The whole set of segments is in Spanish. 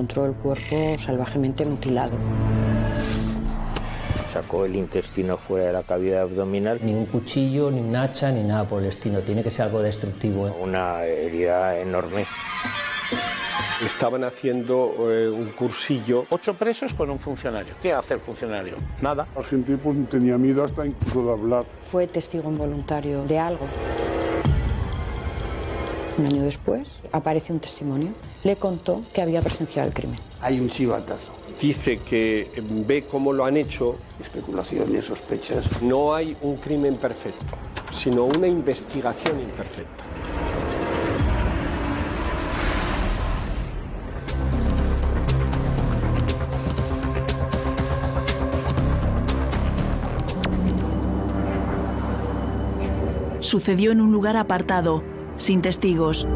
encontró el cuerpo salvajemente mutilado. Sacó el intestino fuera de la cavidad abdominal. Ni un cuchillo, ni un hacha, ni nada por el estilo. Tiene que ser algo destructivo. Una herida enorme. Estaban haciendo un cursillo. 8 presos con un funcionario. ¿Qué hace el funcionario? Nada. La gente pues tenía miedo hasta incluso de hablar. Fue testigo involuntario de algo. Un año después apareció un testimonio. Le contó que había presenciado el crimen. Hay un chivatazo. Dice que ve cómo lo han hecho. Especulaciones, sospechas. No hay un crimen perfecto, sino una investigación imperfecta. Sucedió en un lugar apartado, sin testigos.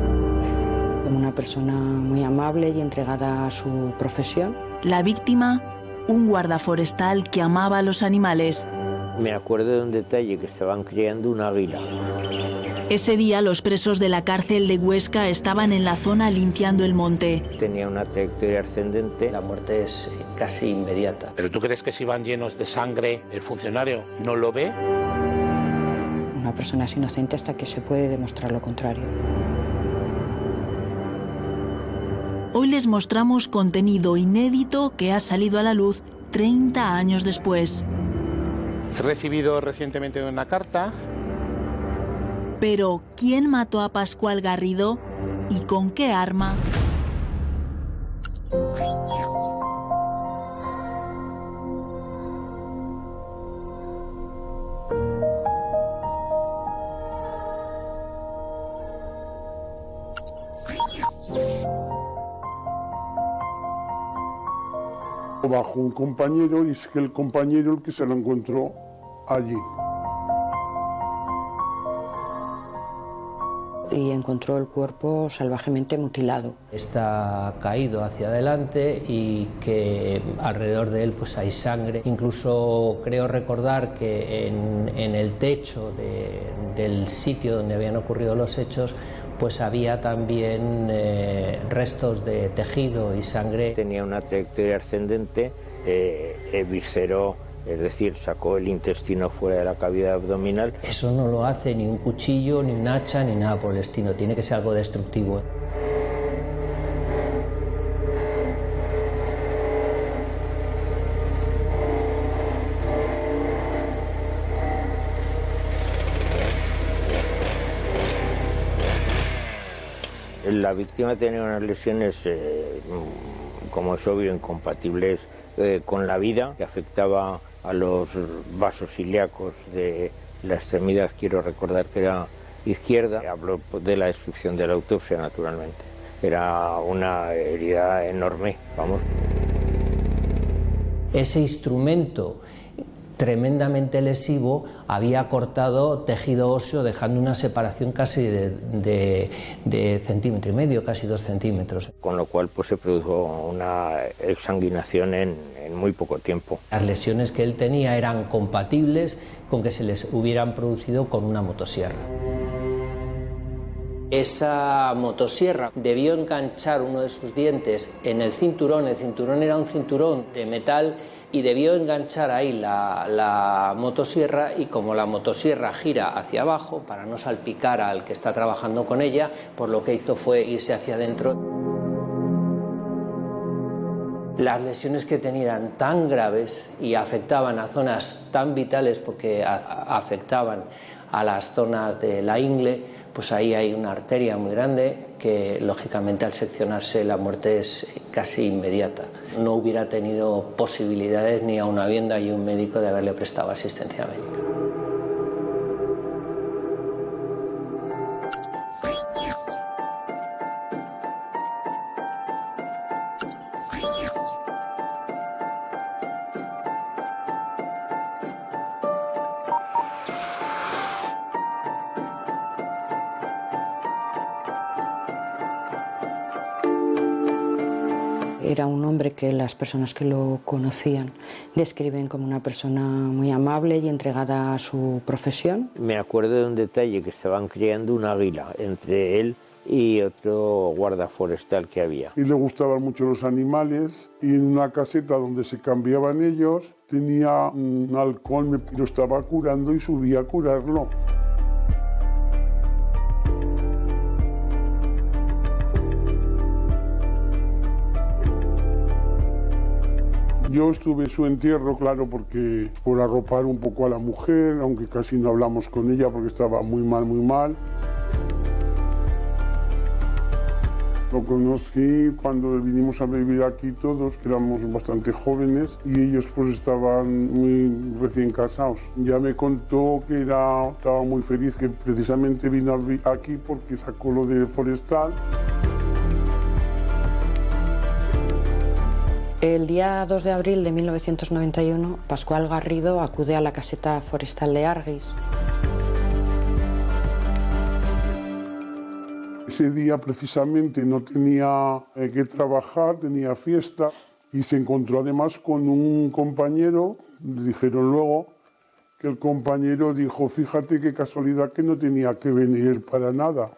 Como una persona muy amable y entregada a su profesión. La víctima, un guarda forestal que amaba a los animales. Me acuerdo de un detalle, que estaban criando un águila. Ese día los presos de la cárcel de Huesca estaban en la zona limpiando el monte. Tenía una trayectoria ascendente. La muerte es casi inmediata. ¿Pero tú crees que si van llenos de sangre, el funcionario no lo ve? Una persona es inocente hasta que se puede demostrar lo contrario. Hoy les mostramos contenido inédito que ha salido a la luz 30 años después. He recibido recientemente una carta. Pero, ¿quién mató a Pascual Garrido y con qué arma? Bajo un compañero y es que el compañero el que se lo encontró allí. Y encontró el cuerpo salvajemente mutilado. Está caído hacia adelante y que alrededor de él pues hay sangre. Incluso creo recordar que en el techo del sitio donde habían ocurrido los hechos pues había también restos de tejido y sangre. Tenía una trayectoria ascendente, visceró, es decir, sacó el intestino fuera de la cavidad abdominal. Eso no lo hace ni un cuchillo, ni un hacha, ni nada por el estilo. Tiene que ser algo destructivo. La víctima tenía unas lesiones, como es obvio, incompatibles con la vida, que afectaba a los vasos ilíacos de la extremidad, quiero recordar que era izquierda. Hablo de la descripción de la autopsia, naturalmente. Era una herida enorme, vamos. Ese instrumento tremendamente lesivo había cortado tejido óseo, dejando una separación casi de centímetro y medio, casi 2 centímetros. Con lo cual pues se produjo una exsanguinación en muy poco tiempo. Las lesiones que él tenía eran compatibles con que se les hubieran producido con una motosierra. Esa motosierra debió enganchar uno de sus dientes en el cinturón era un cinturón de metal, y debió enganchar ahí la motosierra, y como la motosierra gira hacia abajo para no salpicar al que está trabajando con ella, pues lo que hizo fue irse hacia adentro. Las lesiones que tenía eran tan graves y afectaban a zonas tan vitales, porque afectaban a las zonas de la ingle, pues ahí hay una arteria muy grande que lógicamente al seccionarse la muerte es casi inmediata. No hubiera tenido posibilidades, ni aun habiendo ahí un médico, de haberle prestado asistencia médica. Era un hombre que las personas que lo conocían describen como una persona muy amable y entregada a su profesión. Me acuerdo de un detalle, que estaban criando un águila entre él y otro guarda forestal que había. Y le gustaban mucho los animales y en una caseta donde se cambiaban ellos tenía un halcón, lo estaba curando y subía a curarlo. Yo estuve en su entierro, claro, porque por arropar un poco a la mujer, aunque casi no hablamos con ella porque estaba muy mal, muy mal. Lo conocí cuando vinimos a vivir aquí todos, que éramos bastante jóvenes, y ellos pues estaban muy recién casados. Ya me contó que estaba muy feliz, que precisamente vino aquí porque sacó lo de forestal. El día 2 de abril de 1991, Pascual Garrido acude a la caseta forestal de Arguis. Ese día precisamente no tenía que trabajar, tenía fiesta y se encontró además con un compañero. Le dijeron luego que el compañero dijo, fíjate qué casualidad que no tenía que venir para nada.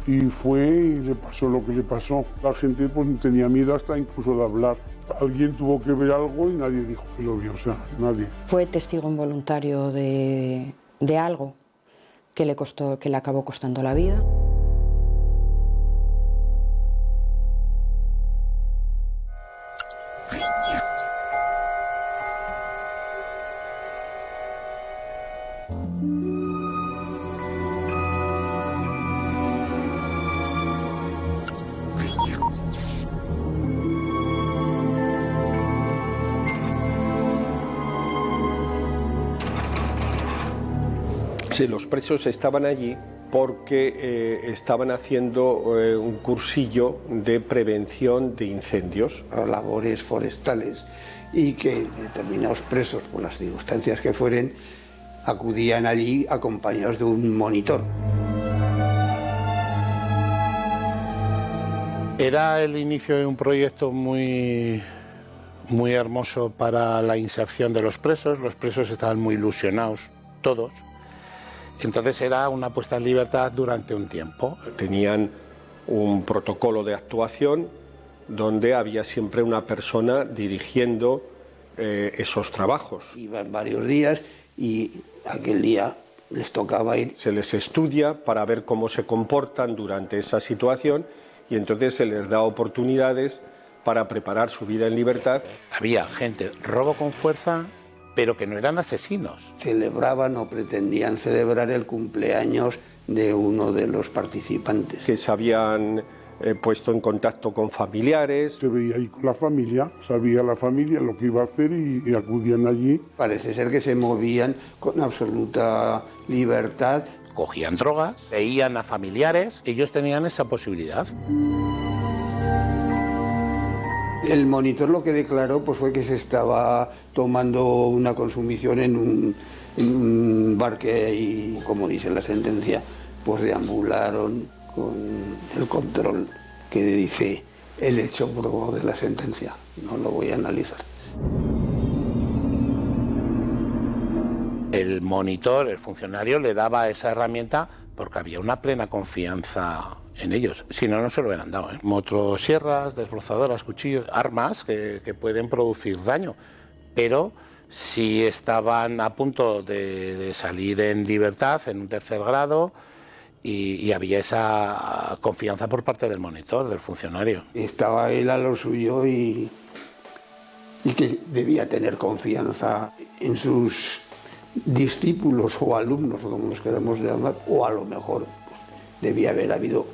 Y fue y le pasó lo que le pasó. La gente pues tenía miedo hasta incluso de hablar. Alguien tuvo que ver algo y nadie dijo que lo vio, o sea, nadie. Fue testigo involuntario de algo que le acabó costando la vida. Sí, los presos estaban allí porque estaban haciendo un cursillo de prevención de incendios. Labores forestales y que determinados presos, por las circunstancias que fueren, acudían allí acompañados de un monitor. Era el inicio de un proyecto muy hermoso para la inserción de los presos. Los presos estaban muy ilusionados, todos. Entonces era una puesta en libertad durante un tiempo. Tenían un protocolo de actuación donde había siempre una persona dirigiendo esos trabajos. Iban varios días y aquel día les tocaba ir. Se les estudia para ver cómo se comportan durante esa situación y entonces se les da oportunidades para preparar su vida en libertad. Había gente robo con fuerza, pero que no eran asesinos. Celebraban o pretendían celebrar el cumpleaños de uno de los participantes. Que se habían puesto en contacto con familiares. Se veía ahí con la familia, sabía la familia lo que iba a hacer y acudían allí. Parece ser que se movían con absoluta libertad. Cogían drogas, veían a familiares, ellos tenían esa posibilidad. El monitor lo que declaró pues fue que se estaba tomando una consumición en un bar que hay, como dice la sentencia, pues deambularon con el control que dice el hecho probado de la sentencia. No lo voy a analizar. El monitor, el funcionario, le daba esa herramienta porque había una plena confianza en ellos. Si no, no se lo hubieran dado. Motosierras, desbrozadoras, cuchillos, armas que pueden producir daño. Pero si estaban a punto de salir en libertad, en un tercer grado, y había esa confianza por parte del monitor, del funcionario. Estaba él a lo suyo y que debía tener confianza en sus discípulos o alumnos, o como los queramos llamar, o a lo mejor pues, debía haber habido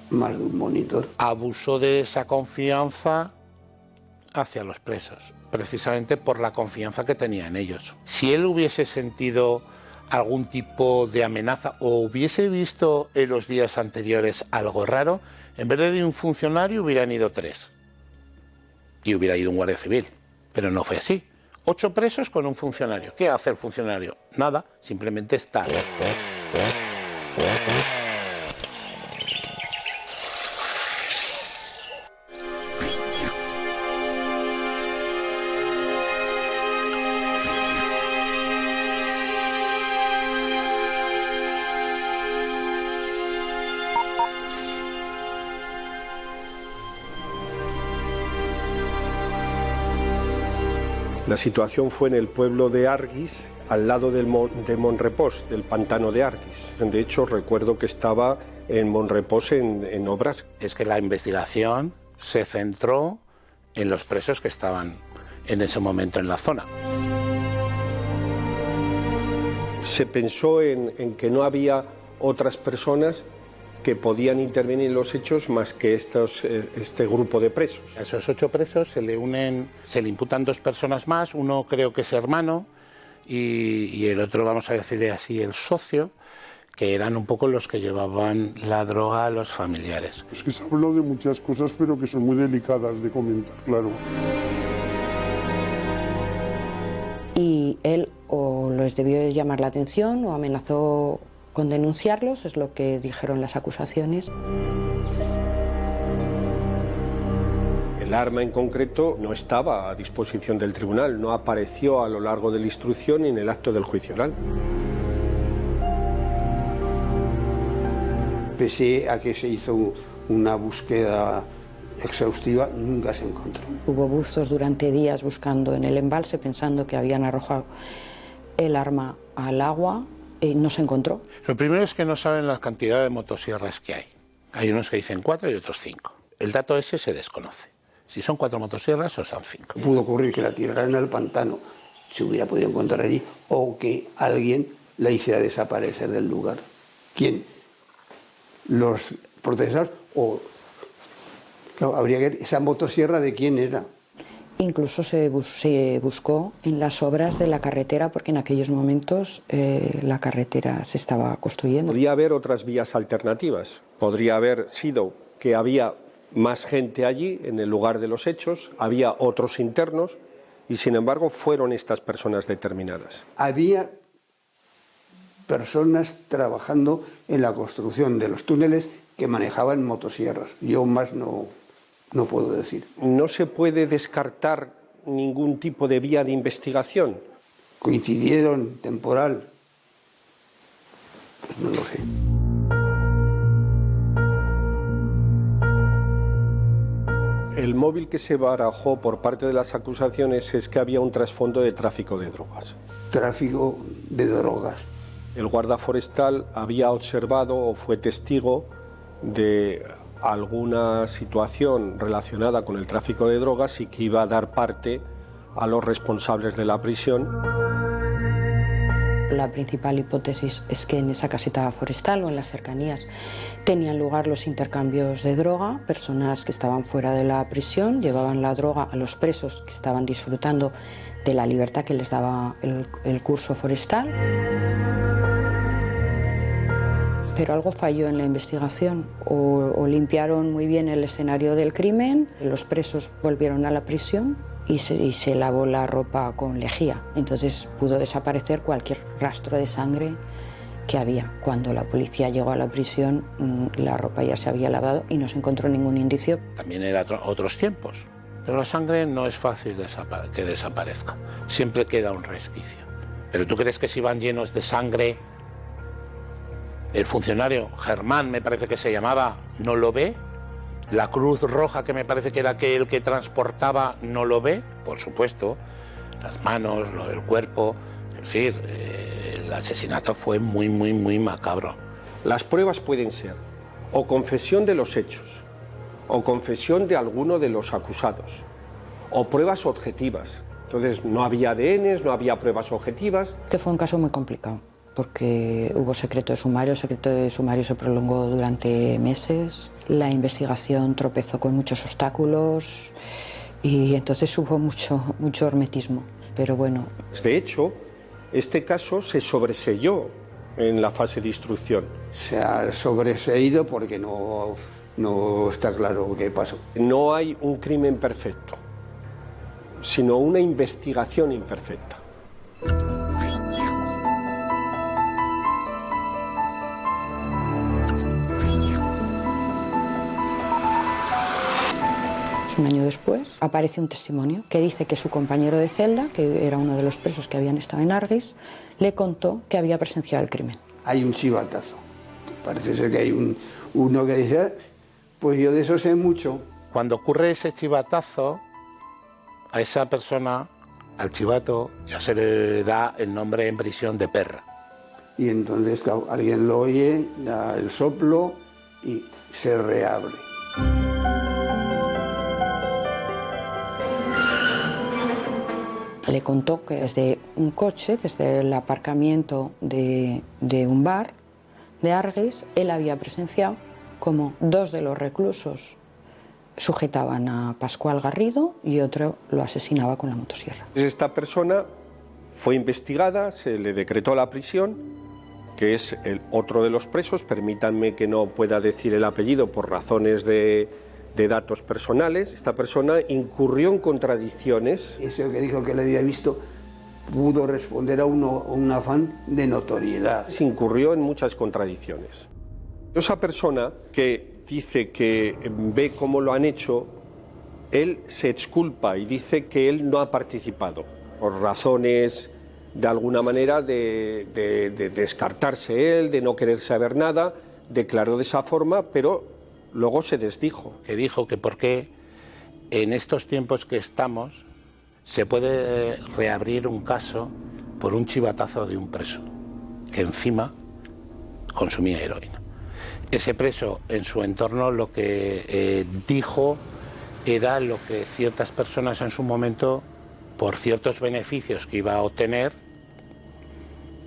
más de un monitor. Abusó de esa confianza hacia los presos, precisamente por la confianza que tenía en ellos. Si él hubiese sentido algún tipo de amenaza o hubiese visto en los días anteriores algo raro, en vez de un funcionario hubieran ido 3 y hubiera ido un guardia civil, pero no fue así. 8 presos con un funcionario. ¿Qué hace el funcionario? Nada, simplemente estar. La situación fue en el pueblo de Arguis, al lado de Monrepós, del pantano de Arguis. De hecho, recuerdo que estaba en Monrepós en obras. Es que la investigación se centró en los presos que estaban en ese momento en la zona. Se pensó en que no había otras personas que podían intervenir en los hechos más que este grupo de presos. A esos 8 presos se le imputan 2 personas más, uno creo que es hermano y el otro, vamos a decirle así, el socio, que eran un poco los que llevaban la droga a los familiares. Es que se ha hablado de muchas cosas, pero que son muy delicadas de comentar, claro. Y él o les debió de llamar la atención o amenazó con denunciarlos, es lo que dijeron las acusaciones. El arma en concreto no estaba a disposición del tribunal, no apareció a lo largo de la instrucción ni en el acto del juicio oral. Pese a que se hizo una búsqueda exhaustiva, nunca se encontró. Hubo buzos durante días buscando en el embalse pensando que habían arrojado el arma al agua y no se encontró. Lo primero es que no saben la cantidad de motosierras que hay. Hay unos que dicen 4 y otros 5. El dato ese se desconoce. Si son 4 motosierras o son 5. Pudo ocurrir que la tiraran al pantano, se hubiera podido encontrar allí, o que alguien la hiciera desaparecer del lugar. ¿Quién? Los procesados o... Claro, habría que... ¿Esa motosierra de quién era? Incluso se buscó en las obras de la carretera porque en aquellos momentos la carretera se estaba construyendo. Podría haber otras vías alternativas. Podría haber sido que había más gente allí en el lugar de los hechos, había otros internos y sin embargo fueron estas personas determinadas. Había personas trabajando en la construcción de los túneles que manejaban motosierras. Yo más no puedo decir. ¿No se puede descartar ningún tipo de vía de investigación? ¿Coincidieron temporal? Pues no lo sé. El móvil que se barajó por parte de las acusaciones es que había un trasfondo de tráfico de drogas. Tráfico de drogas. El guarda forestal había observado o fue testigo de alguna situación relacionada con el tráfico de drogas y que iba a dar parte a los responsables de la prisión. La principal hipótesis es que en esa caseta forestal o en las cercanías tenían lugar los intercambios de droga. Personas que estaban fuera de la prisión llevaban la droga a los presos que estaban disfrutando de la libertad que les daba el curso forestal. Pero algo falló en la investigación, o limpiaron muy bien el escenario del crimen, los presos volvieron a la prisión y se lavó la ropa con lejía. Entonces pudo desaparecer cualquier rastro de sangre que había. Cuando la policía llegó a la prisión, la ropa ya se había lavado y no se encontró ningún indicio. También eran otros tiempos, pero la sangre no es fácil que desaparezca, siempre queda un resquicio. ¿Pero tú crees que si van llenos de sangre, el funcionario, Germán me parece que se llamaba, no lo ve? ¿La Cruz Roja, que me parece que era el que transportaba, no lo ve? Por supuesto, las manos, el cuerpo, es decir, el asesinato fue muy, muy, muy macabro. Las pruebas pueden ser o confesión de los hechos, o confesión de alguno de los acusados, o pruebas objetivas. Entonces no había ADNs, no había pruebas objetivas. Este fue un caso muy complicado, porque hubo secreto de sumario, el secreto de sumario se prolongó durante meses, la investigación tropezó con muchos obstáculos y entonces hubo mucho hermetismo, pero bueno. De hecho, este caso se sobreseyó en la fase de instrucción. Se ha sobreseído porque no está claro qué pasó. No hay un crimen perfecto, sino una investigación imperfecta. Un año después aparece un testimonio que dice que su compañero de celda, que era uno de los presos que habían estado en Arguis, le contó que había presenciado el crimen. Hay un chivatazo. Parece ser que hay uno que dice, pues yo de eso sé mucho. Cuando ocurre ese chivatazo, a esa persona Al chivato ya se le da el nombre en prisión de perra. Y entonces claro, alguien lo oye, da el soplo y se reabre. Le contó que desde un coche, desde el aparcamiento de un bar de Argüelles, él había presenciado como 2 de los reclusos sujetaban a Pascual Garrido y otro lo asesinaba con la motosierra. Esta persona fue investigada, se le decretó la prisión, que es el otro de los presos. Permítanme que no pueda decir el apellido por razones de datos personales. Esta persona incurrió en contradicciones. Eso que dijo que le había visto pudo responder a un afán de notoriedad. Se incurrió en muchas contradicciones. Esa persona que dice que ve cómo lo han hecho, él se exculpa y dice que él no ha participado por razones de alguna manera de descartarse él, de no querer saber nada. Declaró de esa forma, pero luego se desdijo. Que dijo que por qué en estos tiempos que estamos se puede reabrir un caso por un chivatazo de un preso que encima consumía heroína. Ese preso en su entorno lo que dijo era lo que ciertas personas en su momento, por ciertos beneficios que iba a obtener,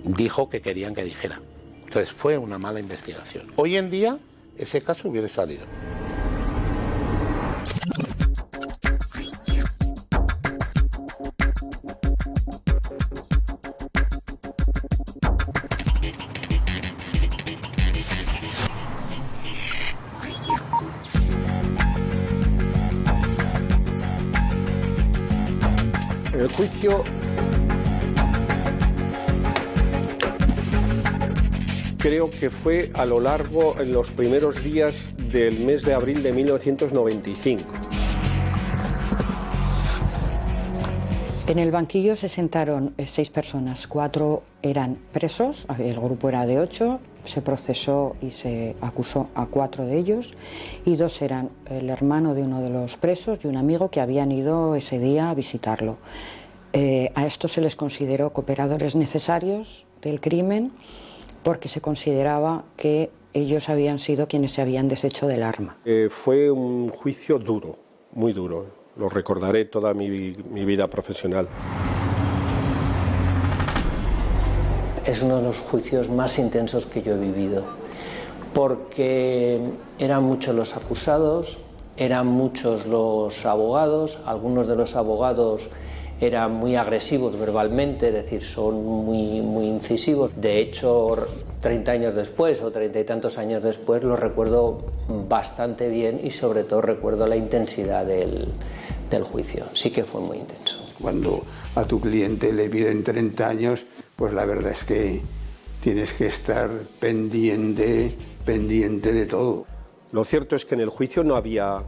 dijo que querían que dijera. Entonces fue una mala investigación. Hoy en día ese caso hubiera salido. En el juicio creo que fue a lo largo, en los primeros días del mes de abril de 1995. En el banquillo se sentaron 6 personas, 4 eran presos, el grupo era de 8, se procesó y se acusó a 4 de ellos y 2 eran el hermano de uno de los presos y un amigo que habían ido ese día a visitarlo. A estos se les consideró cooperadores necesarios del crimen porque se consideraba que ellos habían sido quienes se habían deshecho del arma. Fue un juicio duro, muy duro. Lo recordaré toda mi vida profesional. Es uno de los juicios más intensos que yo he vivido, porque eran muchos los acusados, eran muchos los abogados, algunos de los abogados eran muy agresivos verbalmente, es decir, son muy incisivos. De hecho, 30 años después o 30 y tantos años después lo recuerdo bastante bien y sobre todo recuerdo la intensidad del juicio. Sí que fue muy intenso. Cuando a tu cliente le piden 30 años, pues la verdad es que tienes que estar pendiente de todo. Lo cierto es que en el juicio no había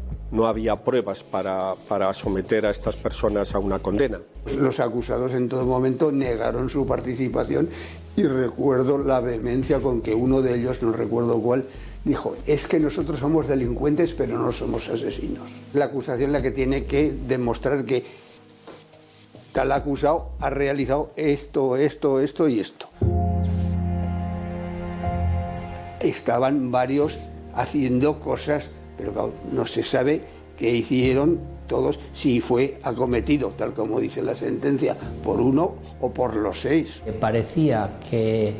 pruebas para someter a estas personas a una condena. Los acusados en todo momento negaron su participación y recuerdo la vehemencia con que uno de ellos, no recuerdo cuál, dijo: es que nosotros somos delincuentes pero no somos asesinos. La acusación la que tiene que demostrar que tal acusado ha realizado esto y esto. Estaban varios haciendo cosas, pero claro, no se sabe qué hicieron todos, si fue acometido, tal como dice la sentencia, por uno o por los 6. Parecía que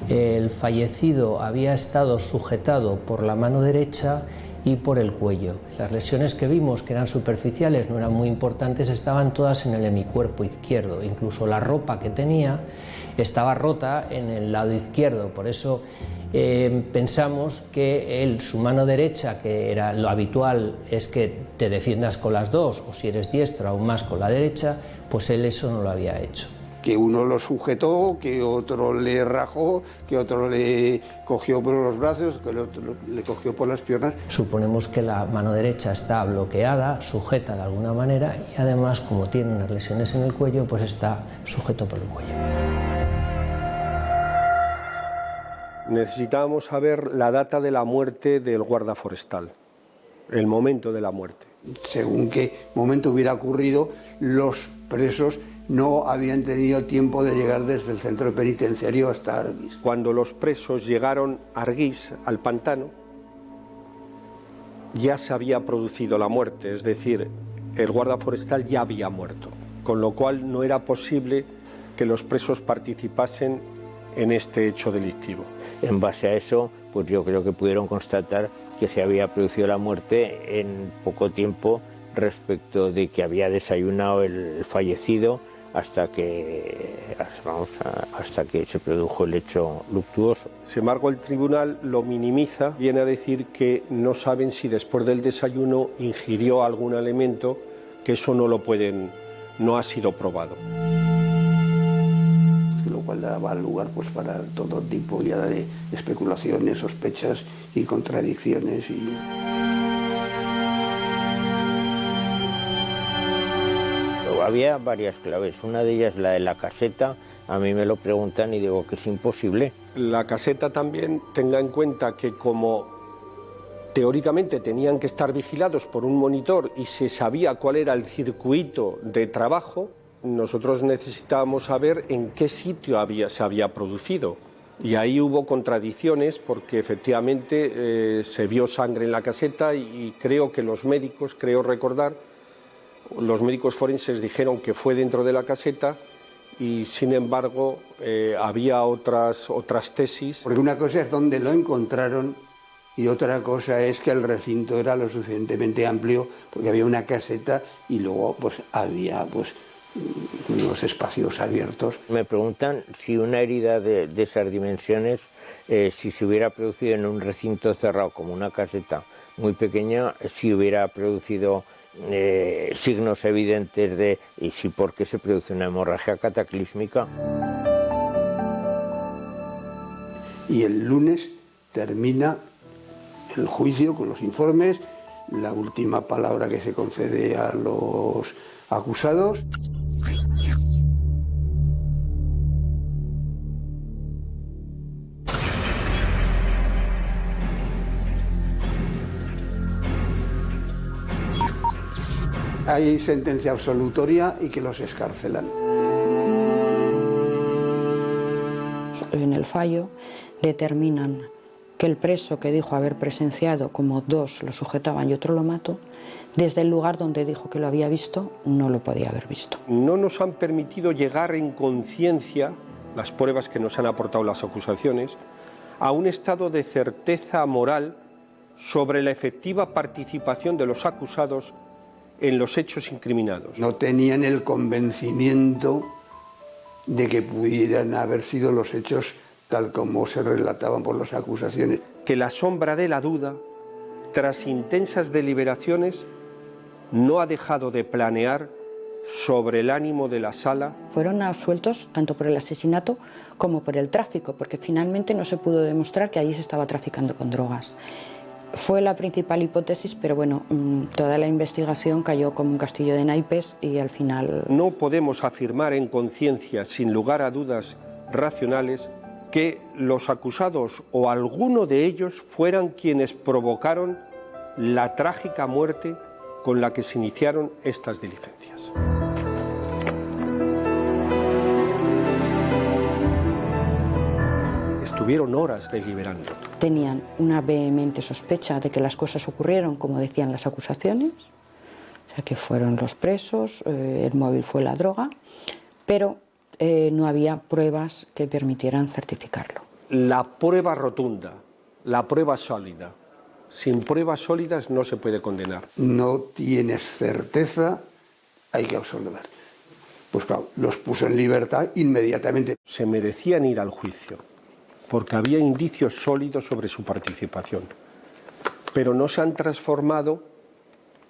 el fallecido había estado sujetado por la mano derecha y por el cuello. Las lesiones que vimos, que eran superficiales, no eran muy importantes, estaban todas en el hemicuerpo izquierdo. Incluso la ropa que tenía estaba rota en el lado izquierdo. Por eso pensamos que él, su mano derecha, que era lo habitual, es que te defiendas con las dos, o si eres diestro aún más con la derecha, pues él eso no lo había hecho. Que uno lo sujetó, que otro le rajó, que otro le cogió por los brazos, que el otro le cogió por las piernas. Suponemos que la mano derecha está bloqueada, sujeta de alguna manera, y además, como tiene unas lesiones en el cuello, pues está sujeto por el cuello. Necesitábamos saber la data de la muerte del guarda forestal, el momento de la muerte. Según qué momento hubiera ocurrido, los presos no habían tenido tiempo de llegar desde el centro penitenciario hasta Argüís. Cuando los presos llegaron a Argüís, al pantano, ya se había producido la muerte, es decir, el guarda forestal ya había muerto, con lo cual no era posible que los presos participasen en este hecho delictivo. En base a eso, pues yo creo que pudieron constatar que se había producido la muerte en poco tiempo respecto de que había desayunado el fallecido hasta que se produjo el hecho luctuoso. Sin embargo, el tribunal lo minimiza, viene a decir que no saben si después del desayuno ingirió algún alimento, que eso no ha sido probado. Lo cual daba lugar pues para todo tipo ya de especulaciones, sospechas y contradicciones. Había varias claves, una de ellas la de la caseta, a mí me lo preguntan y digo que es imposible. La caseta también, tenga en cuenta que como teóricamente tenían que estar vigilados por un monitor y se sabía cuál era el circuito de trabajo, nosotros necesitábamos saber en qué sitio se había producido. Y ahí hubo contradicciones porque efectivamente se vio sangre en la caseta y creo que los médicos forenses dijeron que fue dentro de la caseta y sin embargo había otras tesis. Porque una cosa es dónde lo encontraron y otra cosa es que el recinto era lo suficientemente amplio porque había una caseta y luego pues había unos espacios abiertos. Me preguntan si una herida de esas dimensiones, si se hubiera producido en un recinto cerrado como una caseta muy pequeña, si hubiera producido signos evidentes y si por qué se produce una hemorragia cataclísmica. Y el lunes termina el juicio con los informes, la última palabra que se concede a los acusados. Hay sentencia absolutoria y que los excarcelan. En el fallo determinan que el preso que dijo haber presenciado como dos lo sujetaban y otro lo mató, desde el lugar donde dijo que lo había visto, no lo podía haber visto. No nos han permitido llegar en conciencia, las pruebas que nos han aportado las acusaciones, a un estado de certeza moral sobre la efectiva participación de los acusados en los hechos incriminados. No tenían el convencimiento de que pudieran haber sido los hechos tal como se relataban por las acusaciones. Que la sombra de la duda, tras intensas deliberaciones, no ha dejado de planear sobre el ánimo de la sala. Fueron absueltos tanto por el asesinato como por el tráfico, porque finalmente no se pudo demostrar que allí se estaba traficando con drogas. Fue la principal hipótesis, pero bueno, toda la investigación cayó como un castillo de naipes y al final... No podemos afirmar en conciencia, sin lugar a dudas racionales, que los acusados o alguno de ellos fueran quienes provocaron la trágica muerte con la que se iniciaron estas diligencias. Estuvieron horas deliberando. Tenían una vehemente sospecha de que las cosas ocurrieron como decían las acusaciones, o sea que fueron los presos, el móvil fue la droga, pero no había pruebas que permitieran certificarlo. La prueba rotunda, la prueba sólida. Sin pruebas sólidas no se puede condenar. No tienes certeza, hay que absolver. Pues claro, los puso en libertad inmediatamente. Se merecían ir al juicio, porque había indicios sólidos sobre su participación, pero no se han transformado,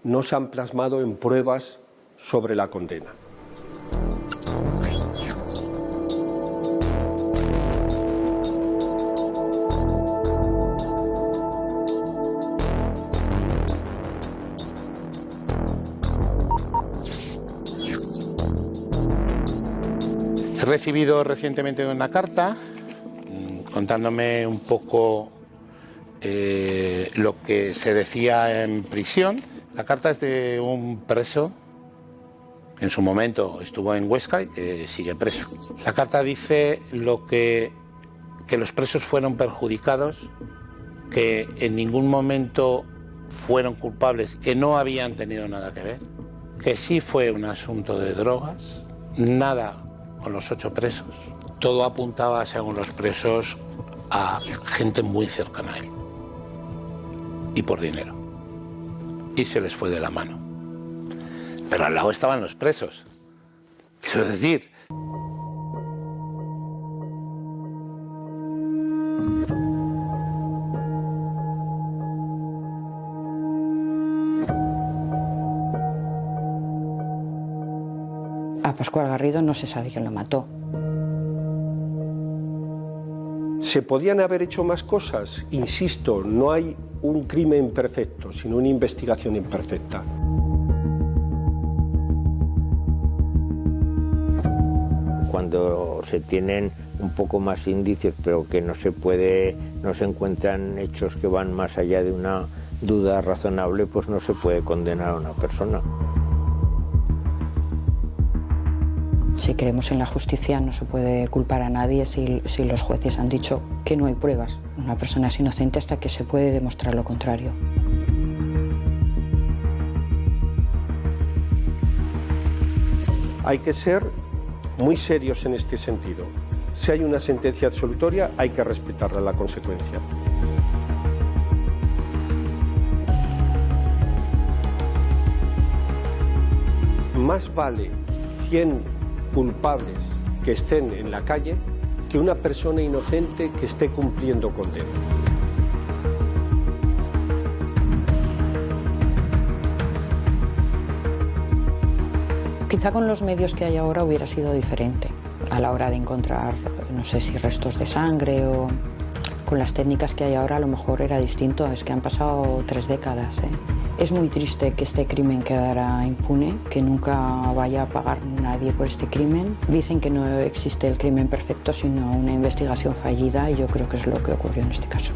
no se han plasmado en pruebas sobre la condena. He recibido recientemente una carta contándome un poco lo que se decía en prisión. La carta es de un preso En su momento estuvo en Huesca y sigue preso. La carta dice que los presos fueron perjudicados, que en ningún momento fueron culpables, que no habían tenido nada que ver, que sí fue un asunto de drogas, nada con los 8 presos. Todo apuntaba, según los presos, a gente muy cercana a él. Y por dinero. Y se les fue de la mano. Pero al lado estaban los presos. Quiero decir... A Pascual Garrido no se sabe quién lo mató. ¿Se podían haber hecho más cosas? Insisto, no hay un crimen perfecto, sino una investigación imperfecta. Cuando se tienen un poco más indicios, pero que no se encuentran hechos que van más allá de una duda razonable, pues no se puede condenar a una persona. Si creemos en la justicia, no se puede culpar a nadie si los jueces han dicho que no hay pruebas. Una persona es inocente hasta que se puede demostrar lo contrario. Hay que ser muy serios en este sentido. Si hay una sentencia absolutoria, hay que respetarla la consecuencia. Más vale 100 culpables que estén en la calle que una persona inocente que esté cumpliendo condena. Quizá con los medios que hay ahora hubiera sido diferente a la hora de encontrar, no sé si restos de sangre o... Con las técnicas que hay ahora a lo mejor era distinto, es que han pasado 3 décadas. Es muy triste que este crimen quedara impune, que nunca vaya a pagar nadie por este crimen. Dicen que no existe el crimen perfecto, sino una investigación fallida, y yo creo que es lo que ocurrió en este caso.